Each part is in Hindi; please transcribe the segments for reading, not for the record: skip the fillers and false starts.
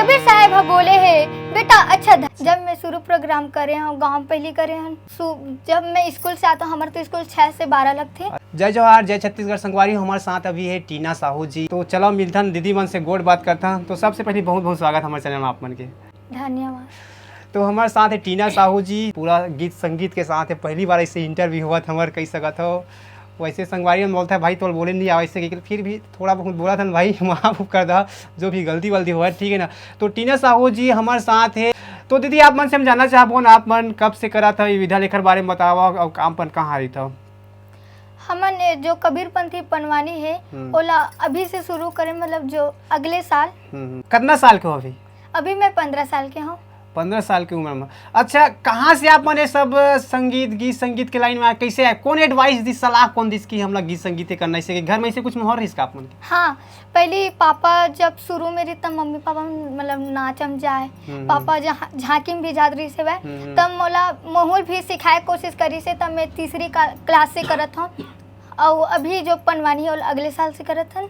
कबीर साहब बोले है बेटा अच्छा जब मैं शुरू प्रोग्राम करे हूँ गाँव पहली करे हैं जब मैं स्कूल से आता हूँ हमारे तो स्कूल 6 से 12 लग थे। जय जवाहर जय छत्तीसगढ़ संगवारी हमारे साथ अभी है टीना साहू जी। तो चलो मिलथन दीदी मन से गोड बात करता हूँ। तो सबसे पहले बहुत बहुत स्वागत हमारे चैनल में आप मन के। धन्यवाद। तो हमारे साथ है टीना साहू जी, पूरा गीत संगीत के साथ है। पहली बार ऐसे इंटरव्यू हुआ था हमारे कई सकत हो। वैसे संगवारी में बोलता है भाई तो बोले नहीं आ वैसे, फिर भी थोड़ा बहुत बोला था भाई माफ़ कर दो जो भी गलती वलती हुआ, ठीक है ना। तो टीना साहू जी हमारे साथ है। तो दीदी आप मन से हम जानना चाहबो ना, आप मन कब से करा था ये विधा लेखर बारे में बतावा और काम पन कहाँ रही था? हमन जो कबीरपंथी पनवानी है ओला अभी से शुरू करें, मतलब जो अगले साल। कितना साल के हो अभी? अभी मैं 15 साल के हूँ। 15 साल की उम्र में। अच्छा, कहाँ से आप मैंने सब गीत संगीत के लाइन में आए? कैसे आए? कौन एडवाइस दी, सलाह कौन दी कि हम लोग गीत संगीत करना से घर में ऐसे कुछ माहौल इसका आप मन? हाँ, पहले पापा जब शुरू में रही तब मम्मी पापा मतलब नाचम जाए, पापा झांकी में भी जात रही से वह तब मोला माहौल भी सिखाए कोशिश करी से तब मैं तीसरी क्लास से करत हूँ और अभी जो पनवानी है अगले साल से करत हन।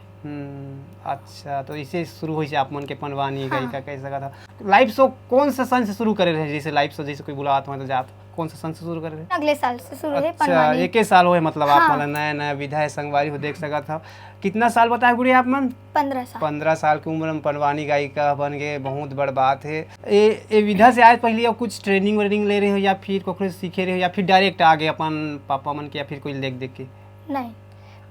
अच्छा, तो इसे शुरू हुई आप मन के पनवानी गई का कैसा था लाइव शो? कौन सा सन से शुरू करे रहे? जैसे लाइव शो जैसे कोई बुलात हो तो जात कौन सा सन से शुरू करे रहे? अगले साल से शुरू है अच्छा, पनवानी। एक साल हो मतलब हाँ। आप मन नया नया विधा संगवारी हो देख सका था। कितना साल बताए गुड़िया आप मन? 15 साल। 15 साल की उम्र में पनवानी गायिका बन गए, बहुत बड़ बात है। ये विधा से आज पहले और कुछ ट्रेनिंग व्रेनिंग ले रहे हो या फिर कोई सीखे रहे हो या फिर डायरेक्ट आ गए अपन पापा मन के या फिर कोई देख के? नहीं,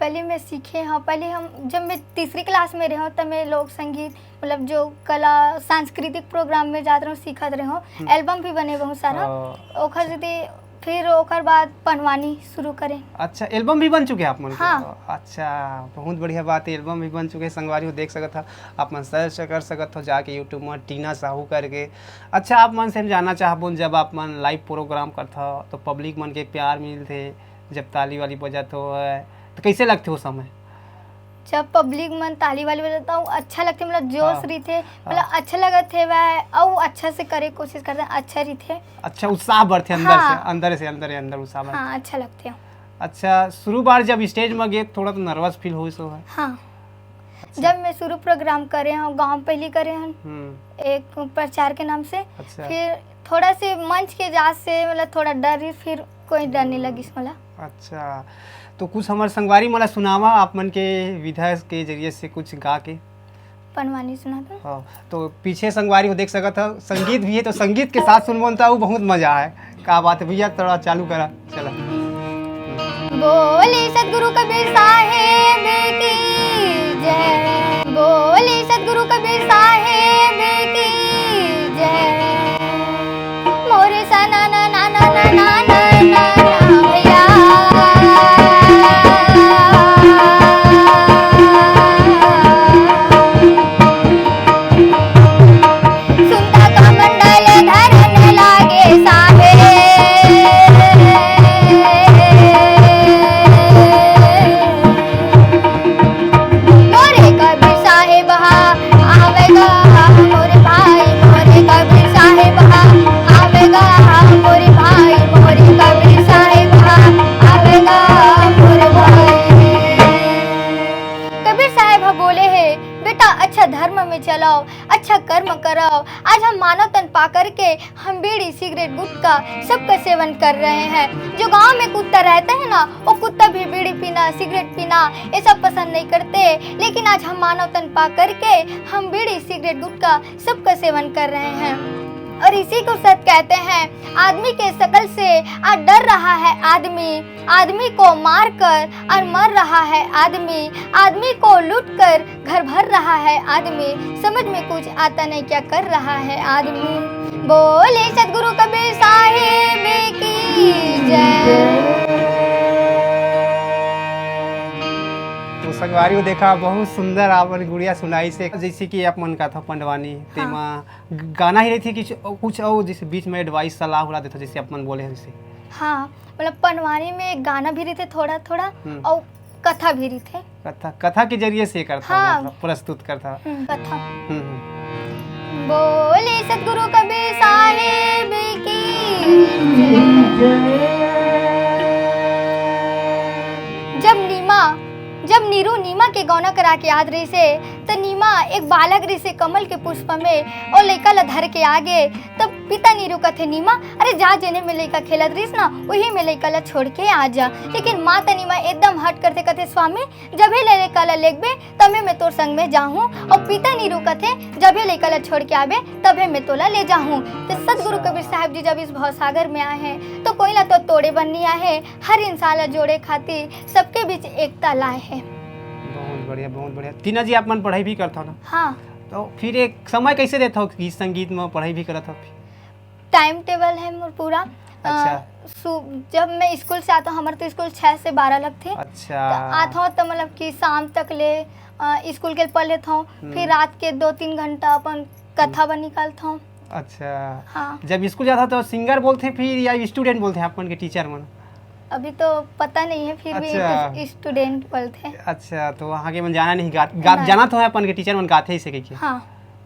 पहले मैं सीखे हाँ। पहले हम जब मैं तीसरी क्लास में रहे हूँ तब मैं लोक संगीत मतलब जो कला सांस्कृतिक प्रोग्राम में जाते रहूँ सीखत रहे हूँ। एल्बम भी बने बहुत सारा ओखर से फिर ओखर बाद पनवानी शुरू करें। अच्छा, एल्बम भी बन चुके हैं आप मन? हाँ। अच्छा, बहुत बढ़िया बात है, एल्बम भी बन चुके हैं। संगवारी हो देख सकत था आप मन, सर्च कर सकत हो जाके यूट्यूब में टीना साहू करके। अच्छा, आप मन से हम जानना चाहबो जब आप मन लाइव प्रोग्राम करता तो पब्लिक मन के प्यार मिलते, जब ताली वाली बजात हो तो कैसे लगते हो समय? जब पब्लिक मन ताली वाली बजाता हूँ अच्छा लगते, मतलब जोश रही थे, मतलब अच्छा लगत थे वह और अच्छा से करे कोशिश करते हैं, अच्छा रही थे। अच्छा, उत्साह बढ़ते अंदर हाँ। से अंदर उत्साह बढ़ते। हाँ, अच्छा लगते हैं। अच्छा, शुरू बार जब स्टेज में गए थोड़ा तो नर्वस फील हो सो है? हाँ। अच्छा। जब मैं शुरू प्रोग्राम करे हूँ गाँव पहली करे हूँ एक प्रचार के नाम से। अच्छा। फिर थोड़ा से मंच के जात से मतलब थोड़ा डर रही, फिर कोई डर नहीं लगी मला। अच्छा, तो कुछ हमारे संगवारी मला सुनावा आप मन के विधा के जरिए से कुछ गा के पनवानी सुना था। हाँ, तो पीछे संगवारी हो देख सकता था, संगीत भी है तो संगीत के साथ सुनबोता हूँ, बहुत मजा है। क्या बात है भैया, थोड़ा चालू करा चला। बोले सतगुरु कबीर साहेब की जय, बोले सतगुरु कबीर साहेब की जय, मोरे सना ना ना ना ना ना ना भैया सुनता का मंडल धरन लागे साहे, मोरे कबीर साहेब आवेगा मोरे भाई, मोरे कबीर साहेब आवेगा मोरे भाई, मोरे कबीर साहेब आवेगा मोरे भाई। कबीर साहेब बोले है बेटा अच्छा धर्म में चलाओ, अच्छा कर्म कराओ। आज हम मानव तन पा करके हम बीड़ी सिगरेट गुटखा सबका सेवन कर रहे हैं। जो गांव में कुत्ता रहता है ना, वो कुत्ता भी बीड़ी पीना सिगरेट पीना ये सब पसंद नहीं करते, लेकिन आज हम मानव तन पा करके हम बीड़ी सिगरेट गुटखा सबका सेवन कर रहे हैं। और इसी को सत्य कहते हैं, आदमी के शकल से आज डर रहा है आदमी, आदमी को मार कर और मर रहा है आदमी, आदमी को लूट कर घर भर रहा है आदमी, समझ में कुछ आता नहीं क्या कर रहा है आदमी। बोले सतगुरु कबीर साहेब की जय। तो संगवारी को देखा बहुत सुंदर आपन गुड़िया सुनाई से, जैसे कि आप मन का था पंडवानी तेमा गाना ही रही थी कि कुछ और जैसे बीच में एडवाइस सलाह उड़ा देता जैसे आप मन बोले हैं जैसे? हाँ, मतलब पनवानी में गाना भी रही थे थोड़ा थोड़ा और कथा भी रही थे। कथा के जरिए से करता। हाँ। मतलब प्रस्तुत करता कथा। बोले सतगुरु कबीर साहेब की जय। जब नीरू नीमा के गौना करा के याद रही से तो नीमा हाँ एक बालक ऋषि कमल के पुष्प में और लइका ला धर के आगे तब पिता नी रुकत है नीमा, अरे जा जेने में लइका खेलत रहीस ना वही में लइका ला छोड़ के आ जा। लेकिन माता नीमा एकदम हट करते कहते स्वामी जब ही लइका ला लेगबे तबे मैं तोर संग में जाहूँ, और पिता नी रुकत है जब ही लइका ला छोड़ के आबे तबे मैं तोला ले जाहूँ। तो सतगुरु कबीर साहब जी जब इस भवसागर में आए हैं तो कोई ला तो तोड़े बननी आए, हर इंसान ला जोड़े खातिर सबके बीच एकता लाए हैं। बहुत बढ़िया बहुत बढ़िया। टीना जी आप मन पढ़ाई भी करता ना? हाँ। तो फिर एक समय कैसे देता हो गीत संगीत में पढ़ाई भी करता हो? टाइम टेबल है मोर पूरा। अच्छा। जब मैं स्कूल से आता हूँ, हमारे तो स्कूल 6 से 12 लगते। अच्छा। तो आता हूँ तो मतलब कि शाम तक ले स्कूल के पढ़ लेता हूँ, फिर रात के 2-3 घंटा अपन कथा बन निकालता हूँ। अच्छा। हाँ। जब स्कूल जाता तो सिंगर बोलते हैं फिर या स्टूडेंट बोलते हैं अपन के टीचर मन? अभी तो पता नहीं है, फिर अच्छा। भी स्टूडेंट बोलते हैं। अच्छा, तो वहाँ के मन जाना नहीं, जाना तो है अपन के टीचर मन गाते ही से के। हाँ।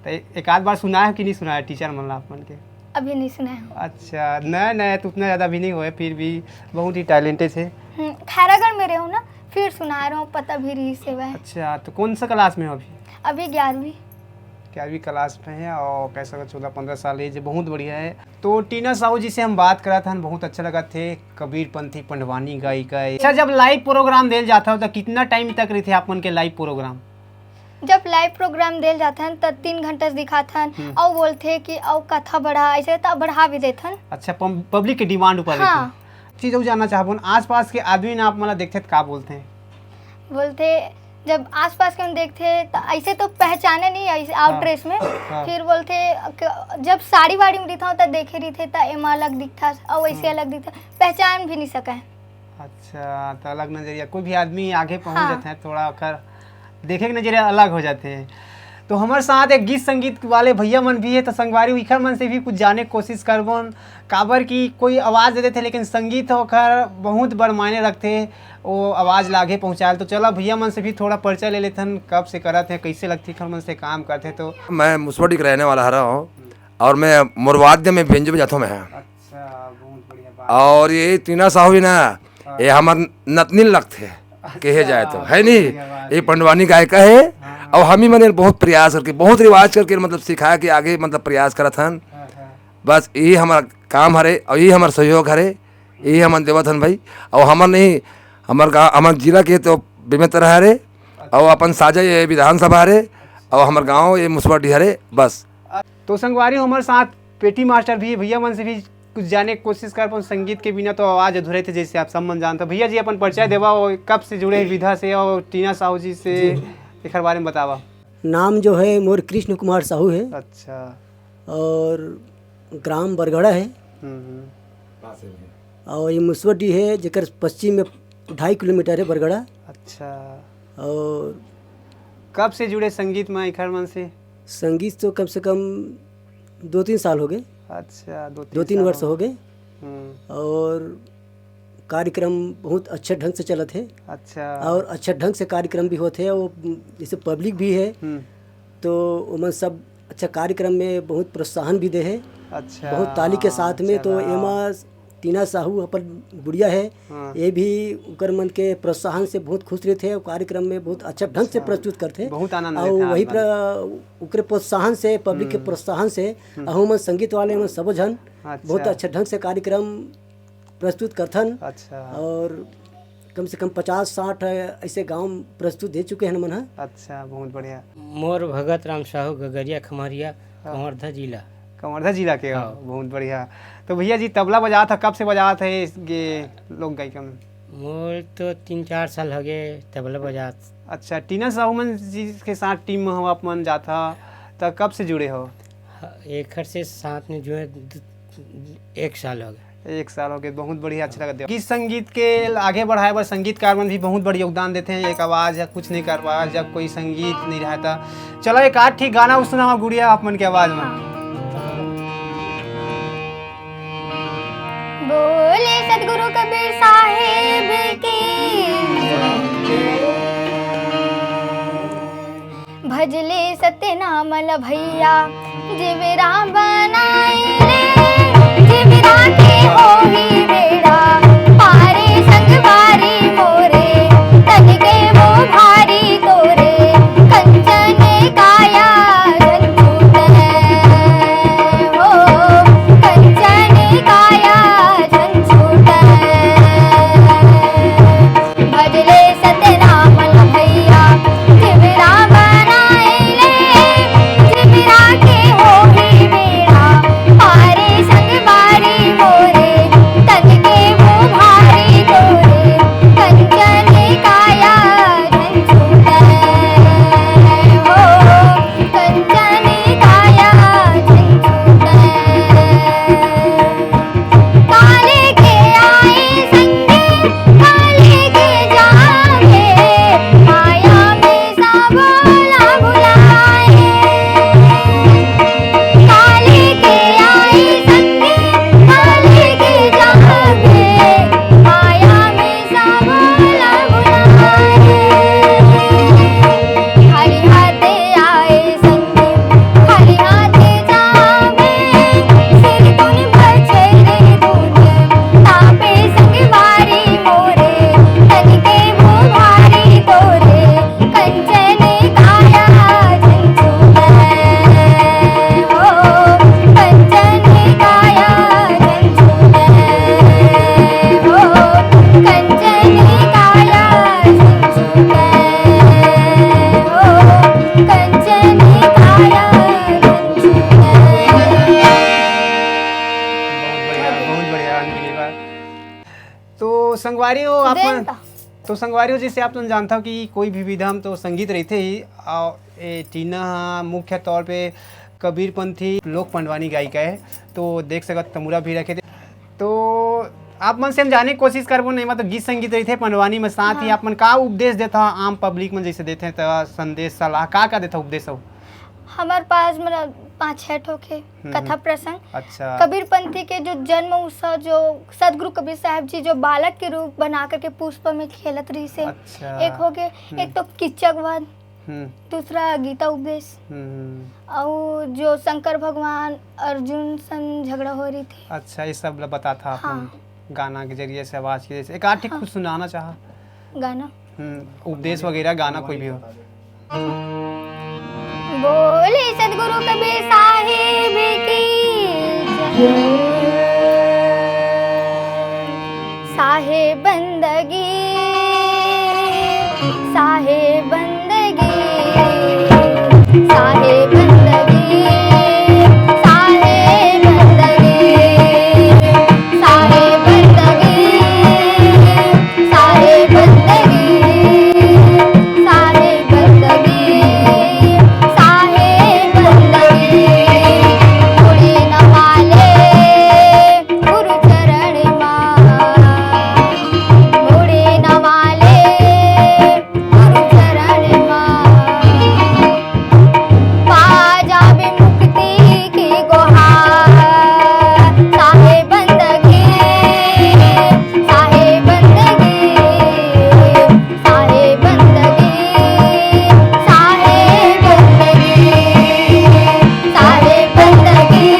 तो एक आध बार सुना है कि नहीं सुना है टीचर मन ला अपन के? अभी नहीं सुना है। अच्छा, नया तो उतना ज़्यादा भी नहीं हुए, फिर भी बहुत ही टैलेंटेड है। खैरागढ़ में रहूँ ना, फिर सुना रहा हूँ, पता भी रही सेवा है। अच्छा, तो कौन सा क्लास में हो अभी? अभी 11वीं। 11वीं क्लास में है और कैसा 14-15 साल एज, बहुत बढ़िया है। तो टीना साहू जी से हम बात करा था, बहुत अच्छा लगा थे, कबीर पंथी पंडवानी गायिका है। अच्छा, जब लाइव प्रोग्राम देल जाता हो तो कितना टाइम तक रहते अपन के लाइव प्रोग्राम? जब लाइव प्रोग्राम देल जाता है तो 3 घंटा दिखाता है और बोलते कि और कथा बढ़ा, ऐसे तो बढ़ा भी देते हैं। अच्छा, पब्लिक के डिमांड ऊपर? हाँ। चीज़ जानना चाहबो, आसपास के आदमी ना आप मतलब देखते तो क्या बोलते हैं? बोलते जब आसपास के हम देखते तो ऐसे तो पहचाने नहीं ऐसे आउट ड्रेस में। हाँ। फिर बोलते जब साड़ी वाड़ी में दिखा तो देखे रही थे तो एम अलग दिखता और वैसे अलग दिखता, पहचान भी नहीं सका। अच्छा, तो अलग नजरिया, कोई भी आदमी आगे पहुंच हाँ। जाते हैं थोड़ा कर देखे के नजरिया अलग हो जाते हैं। तो हमारे साथ एक गीत संगीत वाले भैया मन भी है, तो संगवारी उखर मन से भी कुछ जाने की कोशिश करबन। काबर की कोई आवाज़ देते थे लेकिन संगीत होकर बहुत बड़ मायने रखते, वो आवाज़ लागे पहुँचाए। तो चलो भैया मन से भी थोड़ा परिचय ले लेते हैं, कब से करते हैं, कैसे लगती खर मन से काम करते। तो मैं मुसवडी का रहने वाला हूँ और मैं मुरवाद्य में व्यंजन बजाता हूँ मैं। अच्छा, बहुत बढ़िया बात। और ये टीना साहू ना ये हमार नतनी लगते कहे जाए तो है नहीं, ये पंडवानी गायिका है। और हम ही मैंने बहुत प्रयास करके बहुत रिवाज करके मतलब सिखाया कि आगे मतलब प्रयास करा था। बस यही हमारा काम हरे और यही हमारा सहयोग हरे, यही हमारे देवत हन भाई। और हमार नहीं हमार गाँव हमार जिला के तो बेमेतर हरे और अपन साझा ये विधानसभा हरे और हमार गाँव ये मुसवडी हरे बस। तो संगवारी हमारे साथ पेटी मास्टर भी भैया मन से भी कुछ जाने की कोशिश कर पाऊँ। संगीत के बिना तो आवाज़ अधूरे थे, जैसे आप सब मन जानते हो। भैया जी अपन परिचय देवा, कब से जुड़े विधा से और टीना साहू जी से एक बारे में बतावा। नाम जो है मोर कृष्ण कुमार साहू है। अच्छा। और ग्राम बरगढ़ा है और ये मुसवडी है जेकर पश्चिम में 2.5 किलोमीटर है बरगढ़ा। अच्छा। और कब से जुड़े संगीत में इखर मन से? संगीत तो कम से कम 2-3 साल हो गए। अच्छा, 2-3 वर्ष हो गए। और कार्यक्रम बहुत अच्छे ढंग से चलत है। अच्छा। और अच्छे ढंग से कार्यक्रम भी होते हैं, वो जैसे पब्लिक भी है तो उमन सब अच्छा कार्यक्रम में बहुत प्रोत्साहन भी दे है। अच्छा। बहुत ताली के साथ में। तो एमा टीना साहू अपन बुढ़िया है, ये भी उकर मन के प्रोत्साहन से बहुत खुश रहते हैं। कार्यक्रम में बहुत अच्छा ढंग से प्रस्तुत करते हैं, बहुत आनंद और लेते हैं वही उकरे प्रोत्साहन से पब्लिक के प्रोत्साहन से हम संगीत वाले में सब जन बहुत अच्छे ढंग से कार्यक्रम प्रस्तुत करथन। अच्छा। और कम से कम 50-60 ऐसे गांव प्रस्तुत दे चुके हैं मन। अच्छा, बहुत बढ़िया। मोर भगत राम साहू गगरिया खमरिया कवर्धा जिला। कवर्धा जिला के? बहुत बढ़िया। तो भैया जी तबला बजा था, कब से बजा थे ये लोग गायिका में? मोर तो 3-4 साल हो गए तबला बजा। अच्छा, टीना साहू मन जी के साथ टीम में हो आप मन जाता, तो कब से जुड़े हो? एक से साथ में जो है 1 साल हो गया। 1 साल हो गए, बहुत बढ़िया। अच्छा लगा। गीत संगीत के आगे बढ़ाए पर संगीतकार मन भी बहुत बड़ी योगदान देते हैं। एक आवाज़ या कुछ नहीं कर पाया जब कोई संगीत नहीं रहता। चलो एक आध ठीक गाना सुना गुड़िया आप मन की आवाज़ में। बोले सतगुरु कबीर साहेब की, भजले सत्यनाम ल भैया, जीवरा बनाए रे जीवरा के होही बेड़ा, पारे संगवारी मोरे तन के वो भारी तोरे, कंचन का संगवारी हो आप देन तो संगवारी हो, जैसे आप जानता हो कि कोई भी विधा में तो संगीत रहते ही, और ये टीना मुख्य तौर पे कबीरपंथी लोक पंडवानी गायिका है, तो देख सकत तमुरा भी रखे थे। तो आप मन से हम जाने की कोशिश करबो नहीं, मतलब गीत संगीत रही थे पंडवानी में, साथ ही आप मन का उपदेश देता आम पब्लिक में, जैसे देते हैं तो संदेश सलाह का देता उपदेश हो? हमारे पास मतलब 5-6 ठोके कथा प्रसंग। अच्छा। कबीरपंथी के जो जन्म उत्सव, जो सदगुरु कबीर साहब जी जो बालक के रूप बना करके पुष्प में खेलत रही से, अच्छा। एक हो गए, एक तो किच्चक वध, हम्म दूसरा गीता उपदेश, और जो शंकर भगवान अर्जुन संग झगड़ा हो रही थी। अच्छा, ये सब बता था हाँ। अपन गाना के जरिए से, आवाज के जरिए एक आर्टिक कुछ सुनाना चाहा? गाना उपदेश वगैरह गाना कोई भी हो? बोले सदगुरु कबीर साहिब की जय। साहेब बंदगी, साहेब बंदगी, साहेब बंदगी, साहेब बंदगी, साहेब बंदगी, साहेब बंदगी, साहेब बंदगी, साहेब बंदगी, मुड़ी न वाले गुरु चरण मुड़ी न वाले गुरु चरण पा जावे मुक्ति की गुहार। साहेब बंदगी, साहेब बंदगी, साहेब बंदगी, साहेब बंदगी, साहेब बंदगी,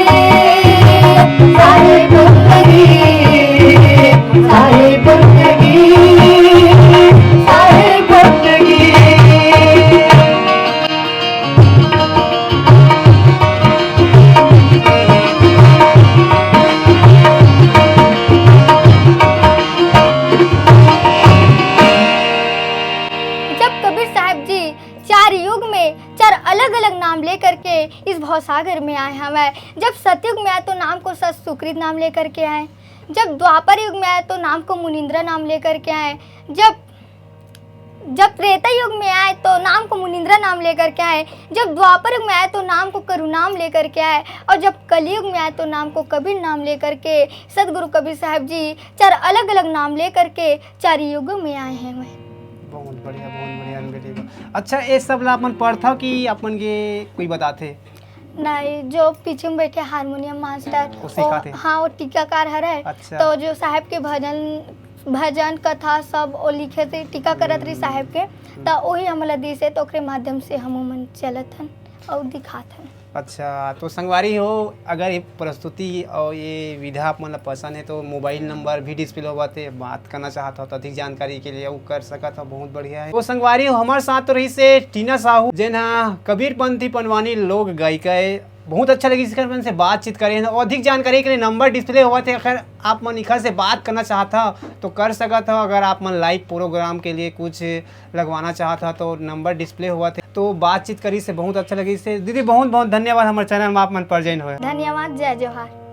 साहेब बंदगी, साहेब बंदगी, साहेब बंदगी। जब कबीर साहब जी 4 युग में 4 अलग अलग नाम लेकर के इस भवसागर में आए हमें, जब सतयुग में आए तो नाम को सत सुकृत नाम लेकर के आए, जब द्वापर युग में आए तो नाम को मुनिंद्रा नाम लेकर के आए, जब त्रेता युग में आए तो नाम को मुनिंद्रा नाम लेकर के आए, जब द्वापर युग में आए तो नाम को करुणाम लेकर के आए, और जब कलयुग में आए तो नाम को कबीर नाम लेकर के सदगुरु कबीर साहब जी 4 अलग अलग नाम लेकर के 4 युगों में आए हैं। मैं बहुत बढ़िया, बहुत बढ़िया बेटी। अच्छा, ये सब ला अपन पढ़ता कि अपन के कोई बताते? नहीं, जो पीछे में बैठे हारमोनियम मास्टर वो सिखाते? हाँ, वो टीकाकार है। अच्छा। तो जो साहब के भजन कथा सब वो लिखे थे, टीका करत रही साहब के, तो वही हमला दी से, तो ओकरे माध्यम से हम मन चलत हन और दिखात हन। अच्छा, तो संगवारी हो, अगर ये प्रस्तुति और ये विधा आप मतलब पसंद है तो मोबाइल नंबर भी डिस्प्ले हुआ थे, बात करना चाहता हो तो अधिक जानकारी के लिए वो कर सका था, बहुत बढ़िया है। तो संगवारी हो, हमारे साथ तो रही से टीना साहू, जिन कबीरपंथी पंडवानी लोक गायिका है। बहुत अच्छा लगी इसकर मन से बातचीत करें, और अधिक जानकारी के लिए नंबर डिस्प्ले हुआ थे, अगर आप मन इखर से बात करना चाहता तो कर सका था। अगर आप मन लाइव प्रोग्राम के लिए कुछ लगवाना चाहता तो नंबर डिस्प्ले हुआ थे, तो बातचीत करी से बहुत अच्छा लगी। इससे दीदी बहुत बहुत धन्यवाद, हमारे चैनल में आप मन पर जॉइन हुए। धन्यवाद, जय जोहार।